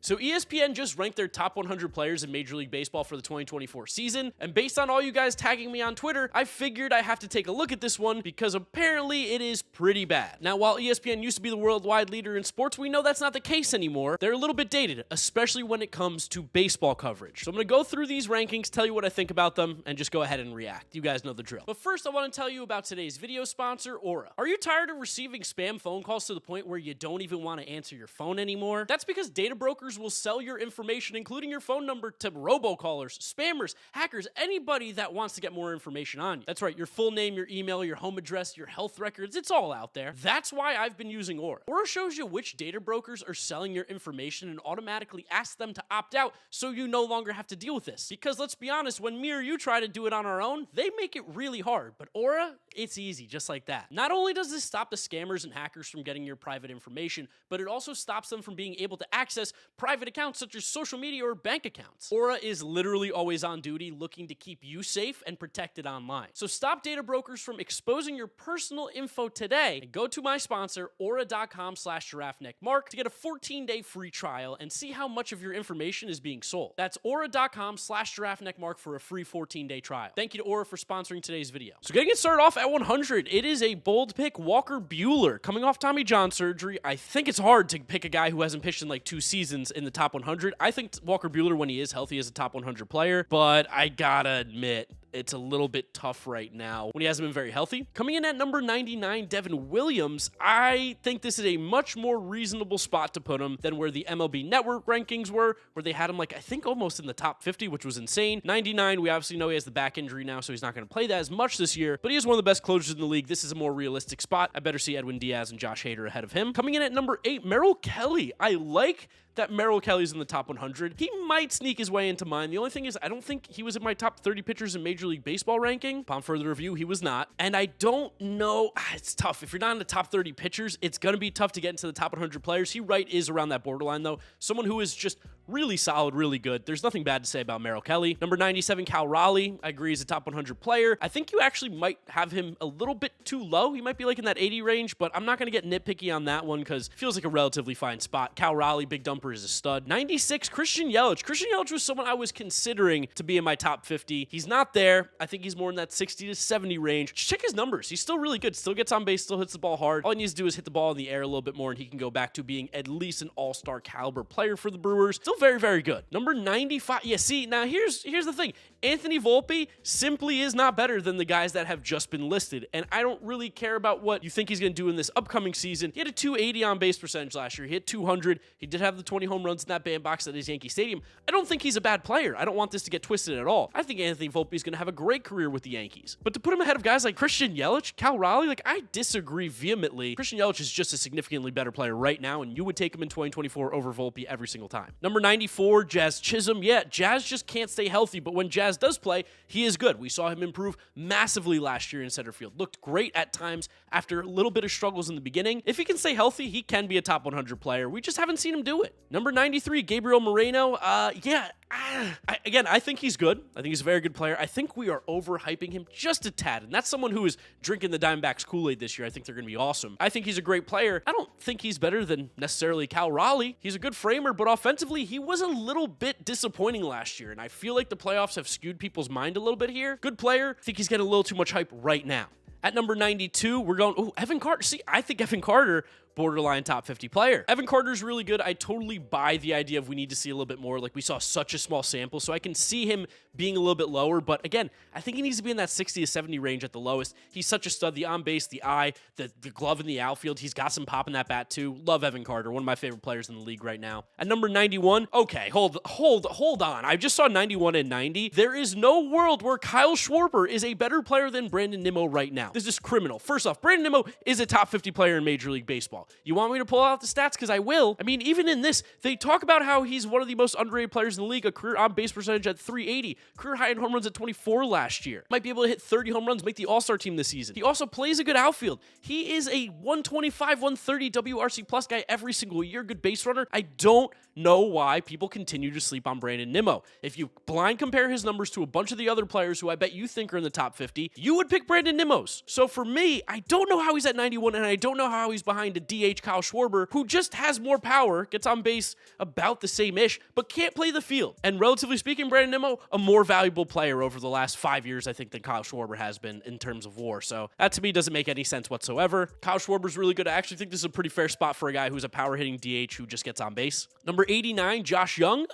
So ESPN just ranked their top 100 players in Major League Baseball for the 2024 season, and based on all you guys tagging me on Twitter, I figured I have to take a look at this one because apparently it is pretty bad. Now, while ESPN used to be the worldwide leader in sports, we know that's not the case anymore. They're a little bit dated, especially when it comes to baseball coverage. So I'm going to go through these rankings, tell you what I think about them, and just go ahead and react. You guys know the drill. But first, I want to tell you about today's video sponsor, Aura. Are you tired of receiving spam phone calls to the point where you don't even want to answer your phone anymore? That's because data brokers will sell your information, including your phone number, to robocallers, spammers, hackers, anybody that wants to get more information on you. That's right, your full name, your email, your home address, your health records, it's all out there. That's why I've been using Aura. Aura shows you which data brokers are selling your information and automatically asks them to opt out so you no longer have to deal with this. Because let's be honest, when me or you try to do it on our own, they make it really hard. But Aura, it's easy, just like that. Not only does this stop the scammers and hackers from getting your private information, but it also stops them from being able to access private accounts such as social media or bank accounts. Aura is literally always on duty, looking to keep you safe and protected online. So stop data brokers from exposing your personal info today and go to my sponsor, aura.com/GiraffeNeckMarc, to get a 14-day free trial and see how much of your information is being sold. That's aura.com/GiraffeNeckMarc for a free 14-day trial. Thank you to Aura for sponsoring today's video. So getting it started off at 100, it is a bold pick, Walker Buehler. Coming off Tommy John surgery, I think it's hard to pick a guy who hasn't pitched in like 2 seasons in the top 100. I think Walker Buehler, when he is healthy, is a top 100 player, but I gotta admit, it's a little bit tough right now when he hasn't been very healthy. Coming in at number 99, Devin Williams. I think this is a much more reasonable spot to put him than where the MLB Network rankings were, where they had him like, I think almost in the top 50, which was insane. 99, we obviously know he has the back injury now, so he's not going to play that as much this year, but he is one of the best closers in the league. This is a more realistic spot. I better see Edwin Diaz and Josh Hader ahead of him. Coming in at number 8, Merrill Kelly. I like that Merrill Kelly's in the top 100. He might sneak his way into mine. The only thing is I don't think he was in my top 30 pitchers in Major League Baseball ranking. Upon further review, he was not. And I don't know. It's tough. If you're not in the top 30 pitchers, it's going to be tough to get into the top 100 players. He is around that borderline, though. Someone who is just really solid, really good. There's nothing bad to say about Merrill Kelly. Number 97, Cal Raleigh. I agree he's a top 100 player. I think you actually might have him a little bit too low. He might be like in that 80 range, but I'm not going to get nitpicky on that one because it feels like a relatively fine spot. Cal Raleigh, big dumper, is a stud. 96, Christian Yelich. Christian Yelich was someone I was considering to be in my top 50. He's not there. I think he's more in that 60 to 70 range. Just check his numbers. He's still really good. Still gets on base, still hits the ball hard. All he needs to do is hit the ball in the air a little bit more, and he can go back to being at least an all-star caliber player for the Brewers. Still very, very good. Number 95. Yeah, see, now here's the thing. Anthony Volpe simply is not better than the guys that have just been listed, and I don't really care about what you think he's going to do in this upcoming season. He had a 280 on-base percentage last year. He hit 200. He did have the 20 home runs in that bandbox at his Yankee Stadium. I don't think he's a bad player. I don't want this to get twisted at all. I think Anthony Volpe is going to have a great career with the Yankees. But to put him ahead of guys like Christian Yelich, Cal Raleigh, I disagree vehemently. Christian Yelich is just a significantly better player right now, and you would take him in 2024 over Volpe every single time. Number 94, Jazz Chisholm. Yeah, Jazz just can't stay healthy, but when Jazz does play, he is good. We saw him improve massively last year in center field. Looked great at times after a little bit of struggles in the beginning. If he can stay healthy, he can be a top 100 player. We just haven't seen him do it. Number 93, Gabriel Moreno. I think he's good. I think he's a very good player. I think we are overhyping him just a tad, and that's someone who is drinking the Diamondbacks Kool-Aid this year. I think they're going to be awesome. I think he's a great player. I don't think he's better than necessarily Cal Raleigh. He's a good framer, but offensively, he was a little bit disappointing last year, and I feel like the playoffs have skewed people's mind a little bit here. Good player. I think he's getting a little too much hype right now. At number 92, we're going, Evan Carter. See, I think Evan Carter, borderline top 50 player. Evan Carter's really good. I totally buy the idea of we need to see a little bit more. Like, we saw such a small sample, so I can see him being a little bit lower. But again, I think he needs to be in that 60 to 70 range at the lowest. He's such a stud. The on base, the eye, the glove in the outfield. He's got some pop in that bat too. Love Evan Carter, one of my favorite players in the league right now. At number 91, okay, hold on. I just saw 91 and 90. There is no world where Kyle Schwarber is a better player than Brandon Nimmo right now. This is criminal. First off, Brandon Nimmo is a top 50 player in Major League Baseball. You want me to pull out the stats? Because I will. I mean, even in this, they talk about how he's one of the most underrated players in the league, a career on-base percentage at 380, career high in home runs at 24 last year. Might be able to hit 30 home runs, make the All-Star team this season. He also plays a good outfield. He is a 125, 130 WRC plus guy every single year, good base runner. I don't know why people continue to sleep on Brandon Nimmo. If you blind compare his numbers to a bunch of the other players who I bet you think are in the top 50, you would pick Brandon Nimmo's. So for me, I don't know how he's at 91, and I don't know how he's behind a DH Kyle Schwarber, who just has more power, gets on base about the same-ish, but can't play the field. And relatively speaking, Brandon Nimmo, a more valuable player over the last 5 years, I think, than Kyle Schwarber has been in terms of WAR. So that to me doesn't make any sense whatsoever. Kyle Schwarber's really good. I actually think this is a pretty fair spot for a guy who's a power-hitting DH who just gets on base. Number 89, Josh Young.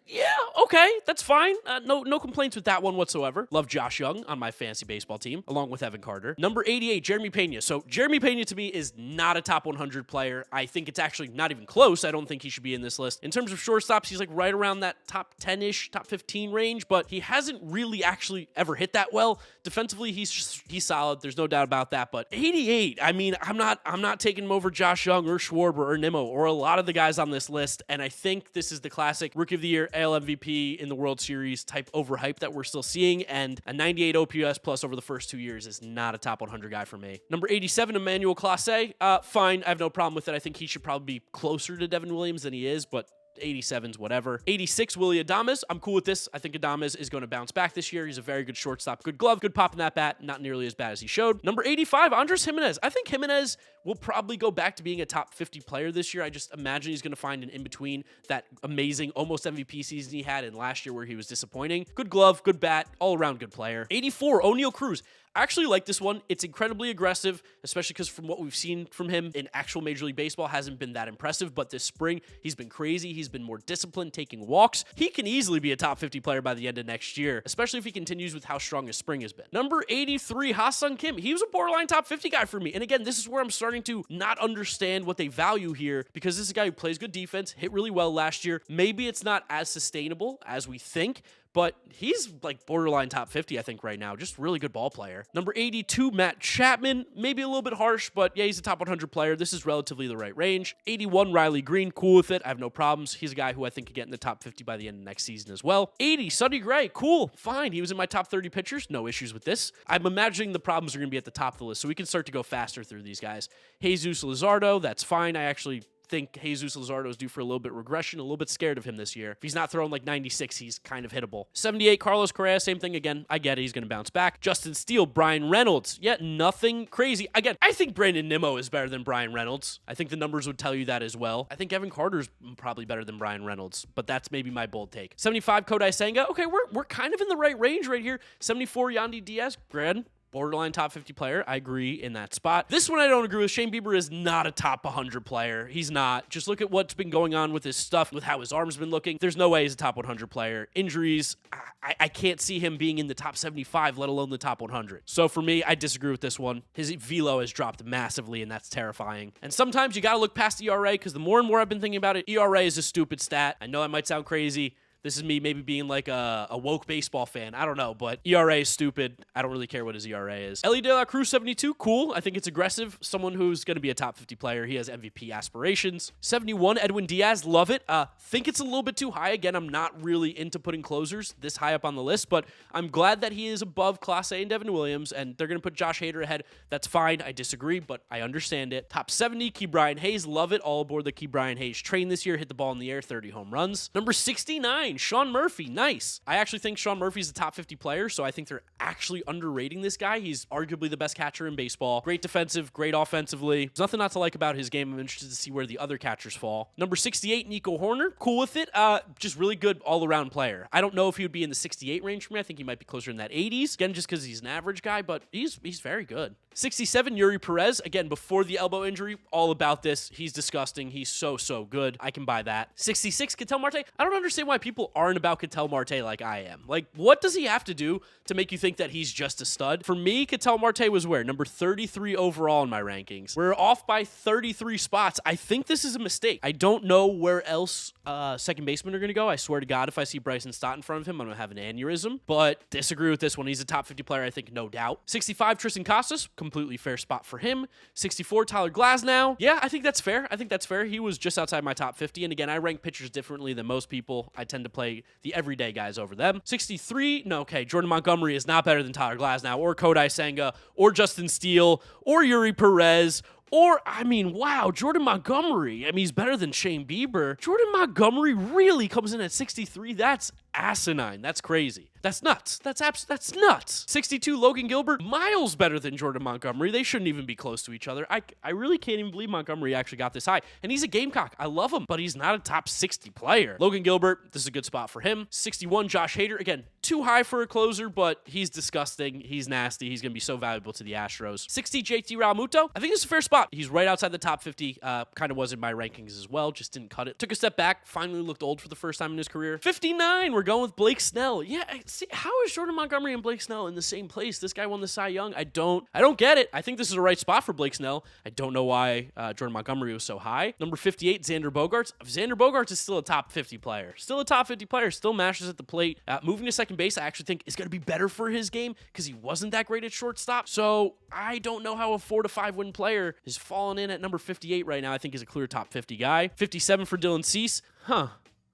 Yeah, okay, that's fine. No complaints with that one whatsoever. Love Josh Young on my fantasy baseball team, along with Evan Carter. Number 88, Jeremy Pena. So Jeremy Pena to me is not a top 100 player. I think it's actually not even close. I don't think he should be in this list. In terms of shortstops, he's like right around that top 10-ish, top 15 range, but he hasn't really actually ever hit that well. Defensively, he's solid. There's no doubt about that. But 88, I mean, I'm not taking him over Josh Young or Schwarber or Nimmo or a lot of the guys on this list. And I think this is the classic Rookie of the Year, AL MVP in the World Series type overhype that we're still seeing. And a 98 OPS plus over the first 2 years is not a top 100 guy for me. Number 87, Emmanuel Clase. Fine. I have no problem with it. I think he should probably be closer to Devin Williams than he is, but 87's whatever. 86, Willy Adames. I'm cool with this. I think Adames is going to bounce back this year. He's a very good shortstop, good glove, good pop in that bat, not nearly as bad as he showed. Number 85, Andres Gimenez. I think Gimenez will probably go back to being a top 50 player this year. I just imagine he's going to find an in-between that amazing, almost MVP season he had in last year where he was disappointing. Good glove, good bat, all-around good player. 84, O'Neal Cruz. I actually like this one. It's incredibly aggressive, especially because from what we've seen from him in actual Major League Baseball hasn't been that impressive, but this spring, he's been crazy. He's been more disciplined, taking walks. He can easily be a top 50 player by the end of next year, especially if he continues with how strong his spring has been. Number 83, Ha-Seong Kim. He was a borderline top 50 guy for me. And again, this is where I'm starting to not understand what they value here, because this is a guy who plays good defense, hit really well last year. Maybe it's not as sustainable as we think, but he's like borderline top 50, I think, right now. Just really good ball player. Number 82, Matt Chapman. Maybe a little bit harsh, but yeah, he's a top 100 player. This is relatively the right range. 81, Riley Green. Cool with it. I have no problems. He's a guy who I think could get in the top 50 by the end of next season as well. 80, Sonny Gray. Cool. Fine. He was in my top 30 pitchers. No issues with this. I'm imagining the problems are going to be at the top of the list, so we can start to go faster through these guys. Jesus Luzardo. That's fine. I actually think Jesus Luzardo is due for a little bit regression, a little bit scared of him this year. If he's not throwing like 96, he's kind of hittable. 78, Carlos Correa, same thing again. I get it. He's going to bounce back. Justin Steele, Brian Reynolds. Yeah, nothing crazy. Again, I think Brandon Nimmo is better than Brian Reynolds. I think the numbers would tell you that as well. I think Evan Carter's probably better than Brian Reynolds, but that's maybe my bold take. 75, Kodai Senga. Okay, we're kind of in the right range right here. 74, Yandy Diaz. Grand. Borderline top 50 player. I agree in that spot. This one I don't agree with. Shane Bieber is not a top 100 player. He's not. Just look at what's been going on with his stuff, with how his arm's been looking. There's no way he's a top 100 player. Injuries, I can't see him being in the top 75, let alone the top 100. So for me, I disagree with this one. His velo has dropped massively, and that's terrifying. And sometimes you got to look past ERA, because the more and more I've been thinking about it, ERA is a stupid stat. I know that might sound crazy. This is me maybe being like a woke baseball fan. I don't know, but ERA is stupid. I don't really care what his ERA is. Ellie De La Cruz, 72, cool. I think it's aggressive. Someone who's going to be a top 50 player. He has MVP aspirations. 71, Edwin Diaz, love it. Think it's a little bit too high. Again, I'm not really into putting closers this high up on the list, but I'm glad that he is above Clase and Devin Williams, and they're going to put Josh Hader ahead. That's fine. I disagree, but I understand it. Top 70, Key Brian Hayes, love it. All aboard the Key Brian Hayes train this year. Hit the ball in the air, 30 home runs. Number 69, Sean Murphy, nice. I actually think Sean Murphy's a top 50 player, so I think they're actually underrating this guy. He's arguably the best catcher in baseball. Great defensive, great offensively. There's nothing not to like about his game. I'm interested to see where the other catchers fall. Number 68, Nico Horner, cool with it. Just really good all-around player. I don't know if he would be in the 68 range for me. I think he might be closer in that 80s. Again, just because he's an average guy, but he's very good. 67, Yuri Perez. Again, before the elbow injury, all about this. He's disgusting. He's so good. I can buy that. 66, Ketel Marte. I don't understand why people aren't about Ketel Marte like I am. Like, what does he have to do to make you think that he's just a stud? For me, Ketel Marte was where? Number 33 overall in my rankings. We're off by 33 spots. I think this is a mistake. I don't know where else second basemen are going to go. I swear to God, if I see Bryson Stott in front of him, I'm going to have an aneurysm. But disagree with this one. He's a top 50 player, I think, no doubt. 65, Tristan Casas. Completely fair spot for him. 64, Tyler Glasnow. Yeah, I think that's fair. He was just outside my top 50. And again, I rank pitchers differently than most people. I tend to play the everyday guys over them. 63, no, okay. Jordan Montgomery is not better than Tyler Glasnow or Kodai Senga or Justin Steele or Yuri Perez Or, I mean, wow, Jordan Montgomery. I mean, he's better than Shane Bieber. Jordan Montgomery really comes in at 63. That's asinine. That's crazy. That's nuts. That's nuts. 62, Logan Gilbert, miles better than Jordan Montgomery. They shouldn't even be close to each other. I really can't even believe Montgomery actually got this high. And he's a Gamecock. I love him, but he's not a top 60 player. Logan Gilbert, this is a good spot for him. 61, Josh Hader. Again, too high for a closer, but he's disgusting. He's nasty. He's going to be so valuable to the Astros. 60, JT Realmuto. I think it's a fair spot. He's right outside the top 50. Kind of was in my rankings as well. Just didn't cut it. Took a step back. Finally looked old for the first time in his career. 59, we're going with Blake Snell. Yeah, see, how is Jordan Montgomery and Blake Snell in the same place? This guy won the Cy Young. I don't get it. I think this is the right spot for Blake Snell. I don't know why Jordan Montgomery was so high. Number 58, Xander Bogaerts. Xander Bogaerts is still a top 50 player. Still a top 50 player. Still mashes at the plate. Moving to second base, I actually think is going to be better for his game because he wasn't that great at shortstop. So I don't know how a 4 to 5 win player is falling in at number 58 right now. I think he's a clear top 50 guy. 57 for Dylan Cease.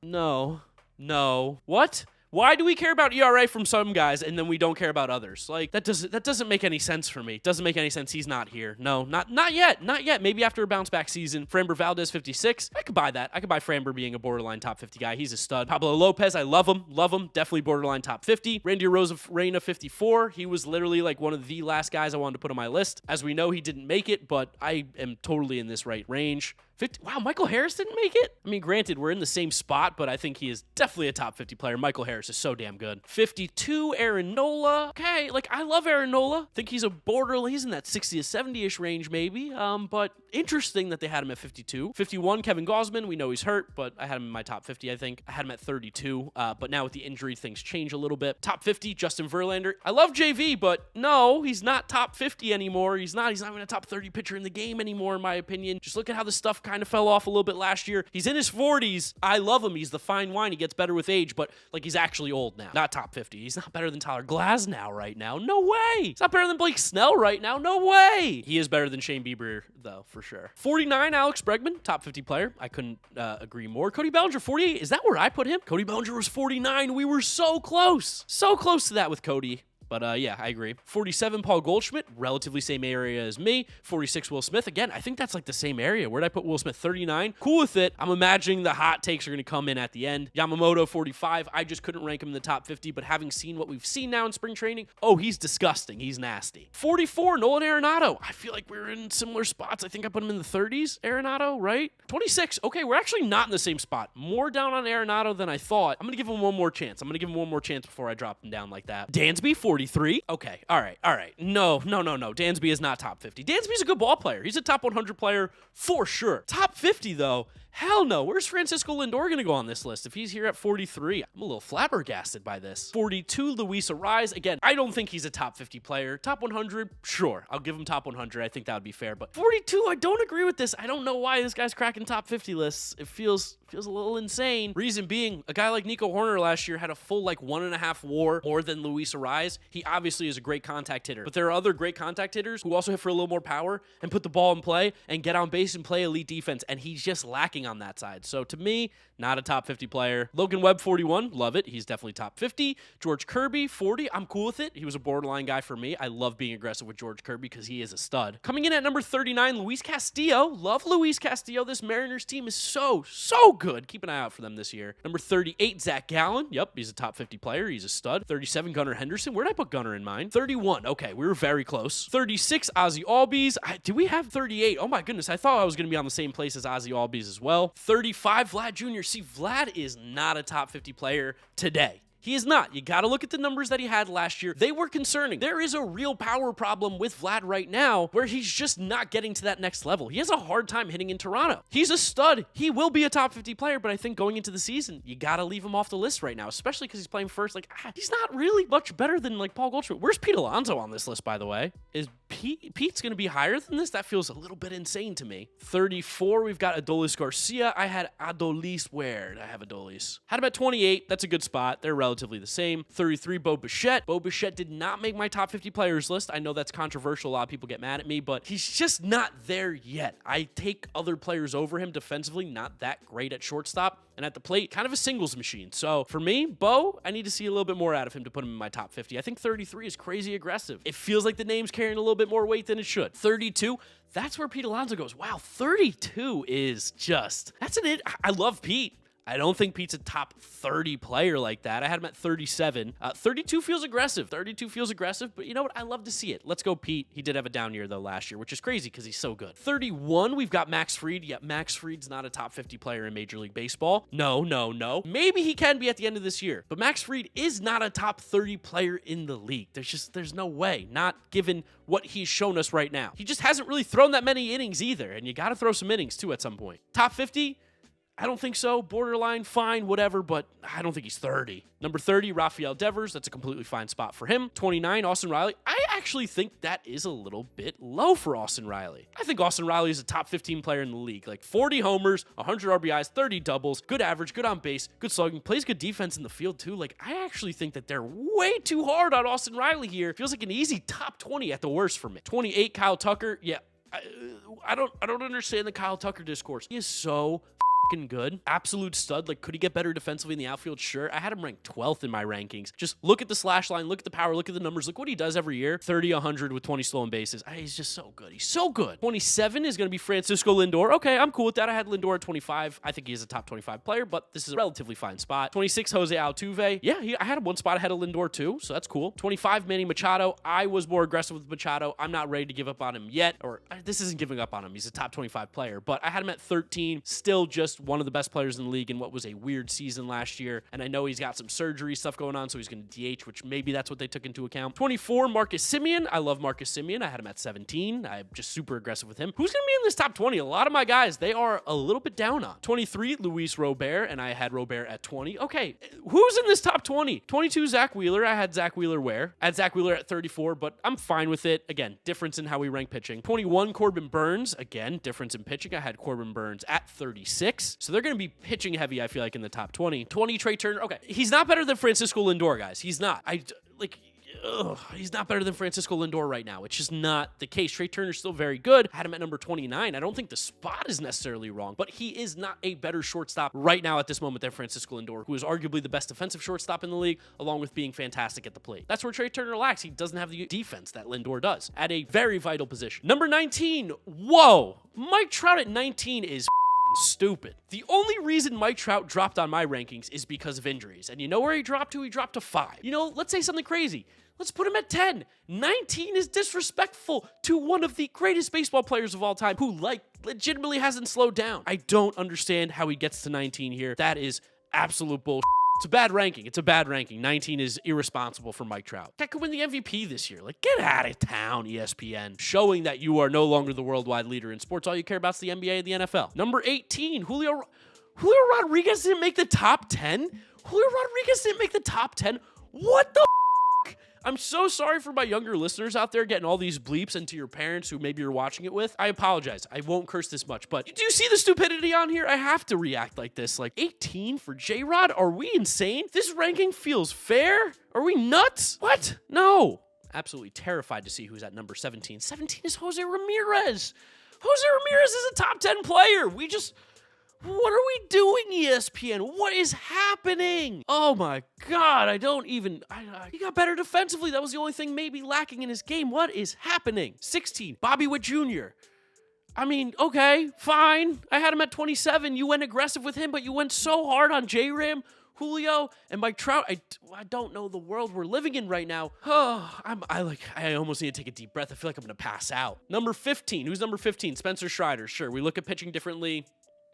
No. What? Why do we care about ERA from some guys and then we don't care about others? Like, that doesn't make any sense for me. Doesn't make any sense. He's not here. No, not yet. Not yet. Maybe after a bounce back season. Framber Valdez, 56. I could buy that. I could buy Framber being a borderline top 50 guy. He's a stud. Pablo Lopez, I love him. Definitely borderline top 50. Randy Arozarena, 54. He was literally like one of the last guys I wanted to put on my list. As we know, he didn't make it, but I am totally in this right range. 50, wow, Michael Harris didn't make it? I mean, granted, we're in the same spot, but I think he is definitely a top 50 player. Michael Harris is so damn good. 52, Aaron Nola. Okay, like, I love Aaron Nola. I think he's a borderline. He's in that 60 to 70-ish range, maybe. But interesting that they had him at 52. 51, Kevin Gausman. We know he's hurt, but I had him in my top 50, I think. I had him at 32, but now with the injury, things change a little bit. Top 50, Justin Verlander. I love JV, but no, he's not top 50 anymore. He's not even a top 30 pitcher in the game anymore, in my opinion. Just look at how the stuff kind of fell off a little bit last year. He's in his 40s. I love him. He's the fine wine. He gets better with age, but like, he's actually old now. Not top 50. He's not better than Tyler Glasnow right now. No way. He's not better than Blake Snell right now. No way. He is better than Shane Bieber, though, for sure. 49, Alex Bregman, top 50 player. I couldn't agree more. Cody Bellinger, 48. Is that where I put him? Cody Bellinger was 49. We were so close. So close to that with Cody. But yeah, I agree. 47, Paul Goldschmidt, relatively same area as me. 46, Will Smith. Again, I think that's like the same area. Where'd I put Will Smith? 39. Cool with it. I'm imagining the hot takes are going to come in at the end. Yamamoto, 45. I just couldn't rank him in the top 50, but having seen what we've seen now in spring training, oh, he's disgusting. He's nasty. 44, Nolan Arenado. I feel like we're in similar spots. I think I put him in the 30s, Arenado, right? 26. Okay, we're actually not in the same spot. More down on Arenado than I thought. I'm going to give him one more chance. Before I drop him down like that. Dansby, 43. Okay, all right. No. Dansby is not top 50. Dansby's a good ball player. He's a top 100 player for sure. Top 50, though, hell no. Where's Francisco Lindor going to go on this list if he's here at 43? I'm a little flabbergasted by this. 42, Luis Ariz. Again, I don't think he's a top 50 player. Top 100, sure. I'll give him top 100. I think that would be fair. But 42, I don't agree with this. I don't know why this guy's cracking top 50 lists. It feels a little insane. Reason being, a guy like Nico Horner last year had a full 1.5 WAR more than Luis Ariz. He obviously is a great contact hitter, but there are other great contact hitters who also hit for a little more power and put the ball in play and get on base and play elite defense, and he's just lacking on that side. So to me, not a top 50 player. Logan Webb, 41. Love it. He's definitely top 50. George Kirby, 40. I'm cool with it. He was a borderline guy for me. I love being aggressive with George Kirby because he is a stud. Coming in at number 39, Luis Castillo. Love Luis Castillo. This Mariners team is so good. Keep an eye out for them this year. Number 38, Zach Gallen. Yep, he's a top 50 player. He's a stud. 37, Gunnar Henderson. Where did I put Gunnar in mine? 31. Okay, we were very close. 36, Ozzy Albies. Did we have 38? Oh my goodness, I thought I was going to be on the same place as Ozzy Albies as well. 35, Vlad Jr. See, Vlad is not a top 50 player today. He is not. You got to look at the numbers that he had last year. They were concerning. There is a real power problem with Vlad right now where he's just not getting to that next level. He has a hard time hitting in Toronto. He's a stud. He will be a top 50 player, but I think going into the season, you got to leave him off the list right now, especially because he's playing first. He's not really much better than Paul Goldschmidt. Where's Pete Alonso on this list, by the way? Is Pete's going to be higher than this? That feels a little bit insane to me. 34, we've got Adolis Garcia. I had Adolis. Where did I have Adolis? Had him at 28. That's a good spot. They're relatively the same. 33, Bo Bichette. Bo Bichette did not make my top 50 players list. I know that's controversial. A lot of people get mad at me, but he's just not there yet. I take other players over him defensively, not that great at shortstop. And at the plate, kind of a singles machine. So for me, Bo, I need to see a little bit more out of him to put him in my top 50. I think 33 is crazy aggressive. It feels like the name's carrying a little bit more weight than it should. 32, that's where Pete Alonso goes. Wow, 32 is just, that's an it. I love Pete. I don't think Pete's a top 30 player like that. I had him at 37. 32 feels aggressive. 32 feels aggressive, but you know what? I love to see it. Let's go, Pete. He did have a down year, though, last year, which is crazy because he's so good. 31, we've got Max Fried. Yeah, Max Fried's not a top 50 player in Major League Baseball. No. Maybe he can be at the end of this year, but Max Fried is not a top 30 player in the league. There's no way, not given what he's shown us right now. He just hasn't really thrown that many innings either, and you got to throw some innings, too, at some point. Top 50? I don't think so. Borderline, fine, whatever, but I don't think he's 30. Number 30, Rafael Devers. That's a completely fine spot for him. 29, Austin Riley. I actually think that is a little bit low for Austin Riley. I think Austin Riley is a top 15 player in the league. Like 40 homers, 100 RBIs, 30 doubles, good average, good on base, good slugging, plays good defense in the field too. Like I actually think that they're way too hard on Austin Riley here. Feels like an easy top 20 at the worst for me. 28, Kyle Tucker. Yeah, I don't understand the Kyle Tucker discourse. He is so good. Absolute stud. Like, could he get better defensively in the outfield? Sure. I had him ranked 12th in my rankings. Just look at the slash line, look at the power, look at the numbers, look what he does every year. 30, 100 with 20 stolen bases. He's just so good. He's so good. 27 is going to be Francisco Lindor. Okay, I'm cool with that. I had Lindor at 25. I think he is a top 25 player, but this is a relatively fine spot. 26, Jose Altuve. Yeah, I had him one spot ahead of Lindor too, so that's cool. 25, Manny Machado. I was more aggressive with Machado. I'm not ready to give up on him yet, or this isn't giving up on him. He's a top 25 player, but I had him at 13. Still just one of the best players in the league in what was a weird season last year. And I know he's got some surgery stuff going on, so he's going to DH, which maybe that's what they took into account. 24, Marcus Semien. I love Marcus Semien. I had him at 17. I'm just super aggressive with him. Who's going to be in this top 20? A lot of my guys, they are a little bit down on. 23, Luis Robert, and I had Robert at 20. Okay, who's in this top 20? 22, Zach Wheeler. I had Zach Wheeler where? I had Zach Wheeler at 34, but I'm fine with it. Again, difference in how we rank pitching. 21, Corbin Burns. Again, difference in pitching. I had Corbin Burns at 36. So they're going to be pitching heavy, I feel like, in the top 20. 20, Trey Turner. Okay, he's not better than Francisco Lindor, guys. He's not. He's not better than Francisco Lindor right now. It's just not the case. Trey Turner's still very good. I had him at number 29. I don't think the spot is necessarily wrong, but he is not a better shortstop right now at this moment than Francisco Lindor, who is arguably the best defensive shortstop in the league, along with being fantastic at the plate. That's where Trey Turner lacks. He doesn't have the defense that Lindor does at a very vital position. Number 19. Whoa. Mike Trout at 19 is stupid. The only reason Mike Trout dropped on my rankings is because of injuries. And you know where he dropped to? He dropped to 5. You know, let's say something crazy. Let's put him at 10. 19 is disrespectful to one of the greatest baseball players of all time who, legitimately hasn't slowed down. I don't understand how he gets to 19 here. That is absolute bullshit. It's a bad ranking. It's a bad ranking. 19 is irresponsible for Mike Trout. That could win the MVP this year. Like, get out of town, ESPN. Showing that you are no longer the worldwide leader in sports. All you care about is the NBA and the NFL. Number 18, Julio Rodriguez didn't make the top 10? Julio Rodriguez didn't make the top 10? What the I'm so sorry for my younger listeners out there getting all these bleeps into your parents who maybe you're watching it with. I apologize. I won't curse this much, but do you see the stupidity on here? I have to react like this. Like 18 for J-Rod? Are we insane? This ranking feels fair? Are we nuts? What? No. Absolutely terrified to see who's at number 17. 17 is Jose Ramirez. Jose Ramirez is a top 10 player. What are we doing, ESPN? What is happening? Oh my God, he got better defensively. That was the only thing maybe lacking in his game. What is happening? 16, Bobby Witt Jr. I mean, okay, fine. I had him at 27. You went aggressive with him, but you went so hard on J-Ram, Julio, and Mike Trout. I don't know the world we're living in right now. I almost need to take a deep breath. I feel like I'm going to pass out. Number 15. Who's number 15? Spencer Strider. Sure, we look at pitching differently.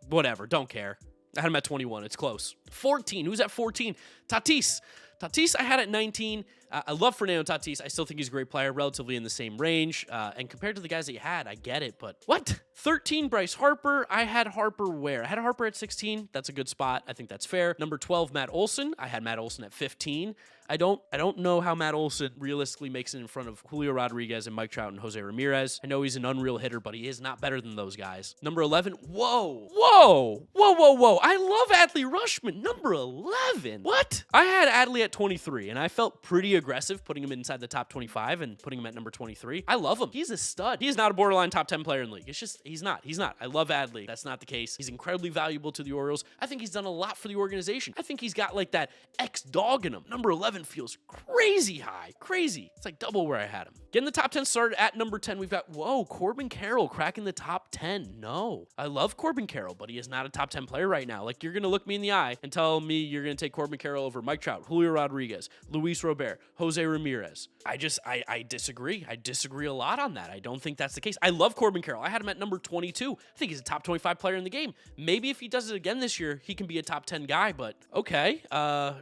Whatever, don't care. I had him at 21. It's close. 14. Who's at 14? Tatis. Tatis, I had at 19. I love Fernando Tatis. I still think he's a great player, relatively in the same range. And compared to the guys that you had, I get it, but what? 13, Bryce Harper. I had Harper where? I had Harper at 16. That's a good spot. I think that's fair. Number 12, Matt Olson. I had Matt Olson at 15. I don't know how Matt Olson realistically makes it in front of Julio Rodriguez and Mike Trout and Jose Ramirez. I know he's an unreal hitter, but he is not better than those guys. Number 11. Whoa. I love Adley Rutschman. Number 11. What? I had Adley at 23, and I felt pretty aggressive, putting him inside the top 25 and putting him at number 23. I love him. He's a stud. He is not a borderline top 10 player in the league. It's just, he's not. He's not. I love Adley. That's not the case. He's incredibly valuable to the Orioles. I think he's done a lot for the organization. I think he's got like that X-dog in him. Number 11 feels crazy high. Crazy. It's like double where I had him. Getting the top 10 started at number 10, we've got, whoa, Corbin Carroll cracking the top 10. No. I love Corbin Carroll, but he is not a top 10 player right now. Like, you're going to look me in the eye and tell me you're going to take Corbin Carroll over Mike Trout, Julio Rodriguez, Luis Robert, Jose Ramirez. I disagree. I disagree a lot on that. I don't think that's the case. I love Corbin Carroll. I had him at number 22. I think he's a top 25 player in the game. Maybe if he does it again this year, he can be a top 10 guy, but okay.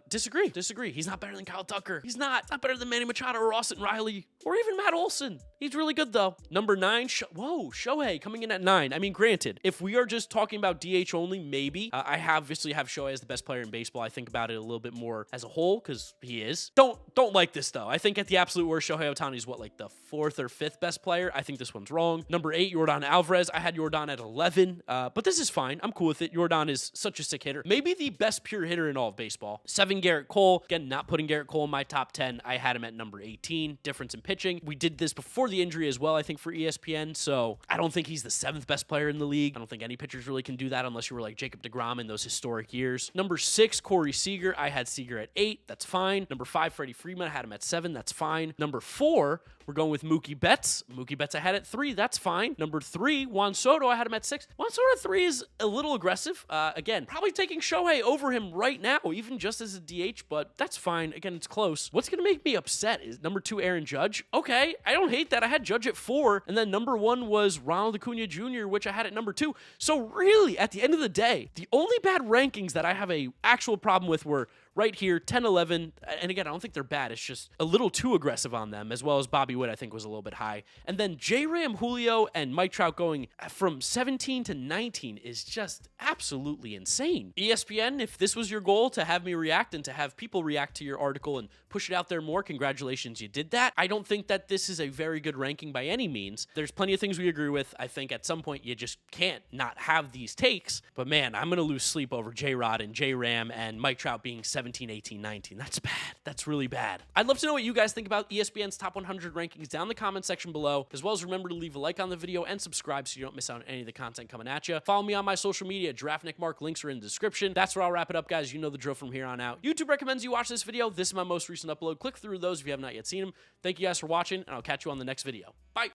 Disagree. He's not better than Kyle Tucker. He's not better than Manny Machado or Austin Riley or even Matt Olson. He's really good though. Number 9, Shohei coming in at 9. I mean, granted, if we are just talking about DH only, maybe. I obviously have Shohei as the best player in baseball. I think about it a little bit more as a whole because he is. Don't like this though. I think at the absolute worst, Shohei Ohtani is what, like the 4th or 5th best player. I think this one's wrong. Number 8, Yordan Alvarez. I had Yordan at 11, but this is fine. I'm cool with it. Yordan is such a sick hitter. Maybe the best pure hitter in all of baseball. 7, Garrett Cole. Again, not putting Garrett Cole in my top 10. I had him at number 18. Difference in pitching. We did this before the injury as well, I think, for ESPN, so I don't think he's the 7th best player in the league. I don't think any pitchers really can do that unless you were like Jacob deGrom in those historic years. Number 6, Corey Seager. I had Seager at 8. That's fine. Number 5, Freddie Freeman. I had him at 7. That's fine. Number 4, we're going with Mookie Betts. Mookie Betts I had at 3. That's fine. Number 3, Juan Soto. I had him at 6. Juan Soto at 3 is a little aggressive. Again, probably taking Shohei over him right now, even just as a DH, but that's fine. Again, it's close. What's going to make me upset is number 2, Aaron Judge. Okay, I don't hate that. I had Judge at 4, and then number 1 was Ronald Acuna Jr., which I had at number 2. So really, at the end of the day, the only bad rankings that I have a actual problem with were right here, 10, 11, and again, I don't think they're bad. It's just a little too aggressive on them, as well as Bobby Witt, I think, was a little bit high. And then J-Ram, Julio, and Mike Trout going from 17 to 19 is just absolutely insane. ESPN, if this was your goal, to have me react and to have people react to your article and push it out there more, congratulations, you did that. I don't think that this is a very good ranking by any means. There's plenty of things we agree with. I think at some point you just can't not have these takes, but man, I'm going to lose sleep over J-Rod and J-Ram and Mike Trout being 17, 18, 19. That's bad. That's really bad. I'd love to know what you guys think about ESPN's top 100 rankings down in the comment section below, as well as remember to leave a like on the video and subscribe so you don't miss out on any of the content coming at you. Follow me on my social media, GiraffeNeckMarc. Links are in the description. That's where I'll wrap it up, guys. You know the drill from here on out. YouTube recommends you watch this video. This is my most recent upload. Click through those if you have not yet seen them. Thank you guys for watching, and I'll catch you on the next video. Bye.